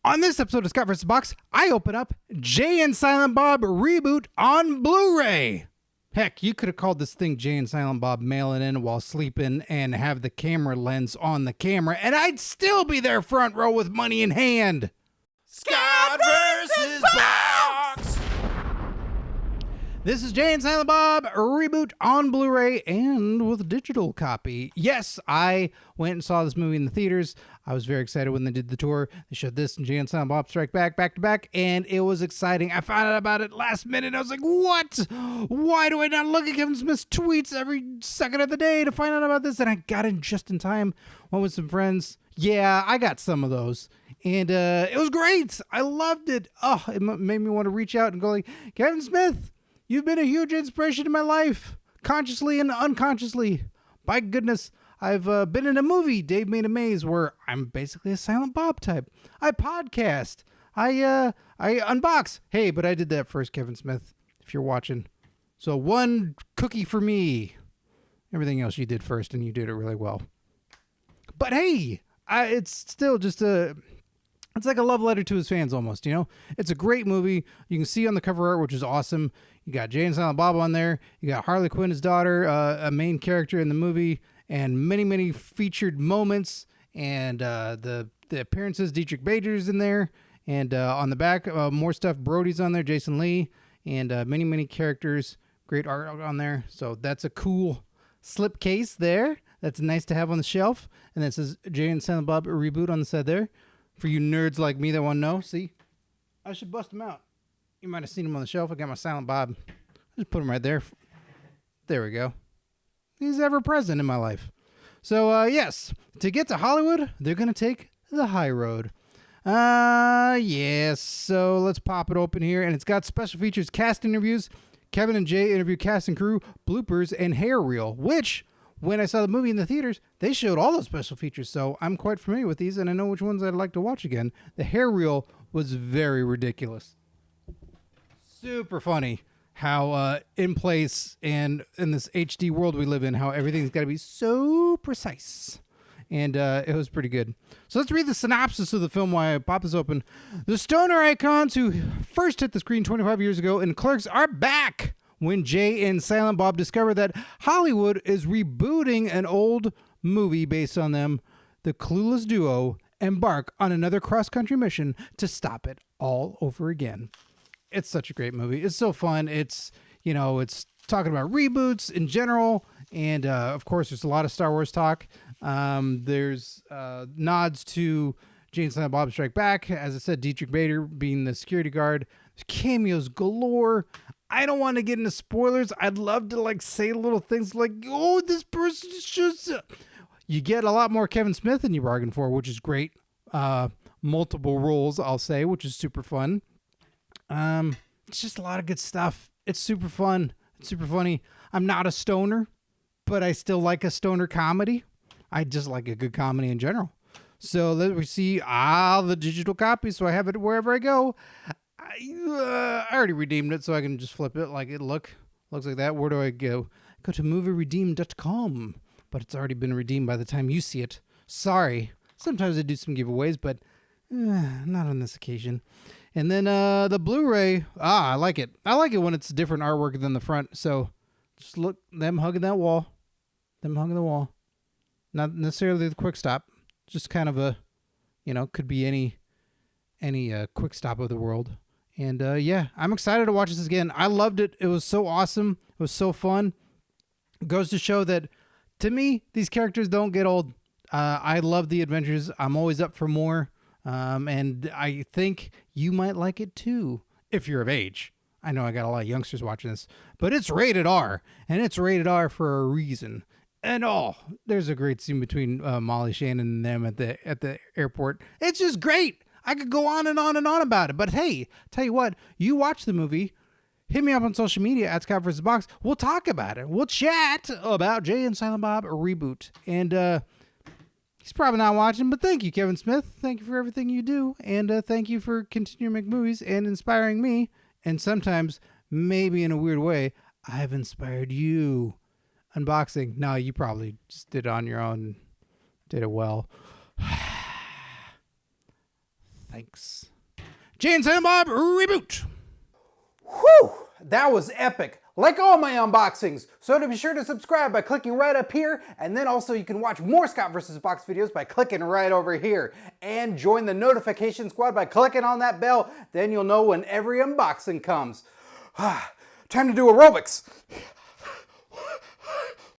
On this episode of Scott vs. Box, I open up Jay and Silent Bob Reboot on Blu-ray. Heck, you could have called this thing Jay and Silent Bob Mail It In While Sleeping and have the camera lens on the camera, and I'd still be there front row with money in hand. Scott vs. Box! This is Jay and Silent Bob Reboot on Blu-ray and with a digital copy. Yes, I went and saw this movie in the theaters. I was very excited when they did the tour. They showed this and Jay and Silent Bob Strike Back to back, and it was exciting. I found out about it last minute. I was like, what? Why do I not look at Kevin Smith's tweets every second of the day to find out about this? And I got in just in time. Went with some friends. Yeah, I got some of those. And it was great. I loved it. Oh, it made me want to reach out and go like, Kevin Smith, you've been a huge inspiration in my life, consciously and unconsciously. By goodness, I've been in a movie, Dave Made a Maze, where I'm basically a Silent Bob type. I podcast. I unbox. Hey, but I did that first, Kevin Smith, if you're watching. So one cookie for me. Everything else you did first, and you did it really well. But hey, it's still just it's like a love letter to his fans almost, you know? It's a great movie. You can see on the cover art, which is awesome. You got Jay and Silent Bob on there. You got Harley Quinn, his daughter, a main character in the movie, and many, many featured moments. And the appearances, Dietrich Bader's in there. And on the back, more stuff. Brody's on there, Jason Lee, and many, many characters. Great art on there. So that's a cool slipcase there. That's nice to have on the shelf. And that says Jay and Silent Bob Reboot on the side there. For you nerds like me that want to know, see, I should bust them out. You might have seen them on the shelf. I got my Silent Bob. Just put them right there. There we go. He's ever present in my life. So, yes, to get to Hollywood, they're going to take the high road. Yes, so let's pop it open here. And it's got special features, cast interviews, Kevin and Jay interview cast and crew, bloopers, and hair reel, which, when I saw the movie in the theaters, they showed all those special features, so I'm quite familiar with these, and I know which ones I'd like to watch again. The hair reel was very ridiculous. Super funny how in place and in this HD world we live in, how everything's got to be so precise. And it was pretty good. So let's read the synopsis of the film while I pop this open. The stoner icons who first hit the screen 25 years ago in Clerks are back when Jay and Silent Bob discover that Hollywood is rebooting an old movie based on them. The clueless duo embark on another cross-country mission to stop it all over again. It's such a great movie. It's so fun. It's, you know, it's talking about reboots in general. And, of course, there's a lot of Star Wars talk. There's nods to Jay and Silent Bob Strike Back. As I said, Dietrich Bader being the security guard. There's cameos galore. I don't want to get into spoilers. I'd love to like say little things like, oh, this person just... You get a lot more Kevin Smith than you bargained for, which is great. Multiple roles, I'll say, which is super fun. It's just a lot of good stuff. It's super fun. It's super funny. I'm not a stoner, but I still like a stoner comedy. I just like a good comedy in general. So let me see the digital copy, so I have it wherever I go. I already redeemed it, so I can just flip it like it looks like that. Where do I go? Go to movieredeem.com, but it's already been redeemed by the time you see it. Sorry. Sometimes I do some giveaways, but not on this occasion. And then the Blu-ray. I like it. I like it when it's different artwork than the front. So just look, them hugging that wall. Them hugging the wall. Not necessarily the quick stop. Just kind of a, you know, could be any quick stop of the world. And yeah, I'm excited to watch this again. I loved it. It was so awesome. It was so fun. It goes to show that, to me, these characters don't get old. I love the adventures. I'm always up for more. And I think you might like it too, if you're of age. I know I got a lot of youngsters watching this, but it's rated R, and it's rated R for a reason. And there's a great scene between Molly Shannon and them at the airport. It's just great. I could go on and on and on about it. But hey, tell you what, you watch the movie, hit me up on social media at Scott vs. Box. We'll talk about it. We'll chat about Jay and Silent Bob Reboot. And he's probably not watching, but thank you, Kevin Smith. Thank you for everything you do. And thank you for continuing to make movies and inspiring me. And sometimes, maybe in a weird way, I've inspired you. Unboxing. No, you probably just did it on your own. Did it well. Thanks. Jay Silent Bob Reboot. Whew! That was epic, like all my unboxings. So to be sure to subscribe by clicking right up here, and then also you can watch more Scott vs. Box videos by clicking right over here. And join the notification squad by clicking on that bell, then you'll know when every unboxing comes. Time to do aerobics.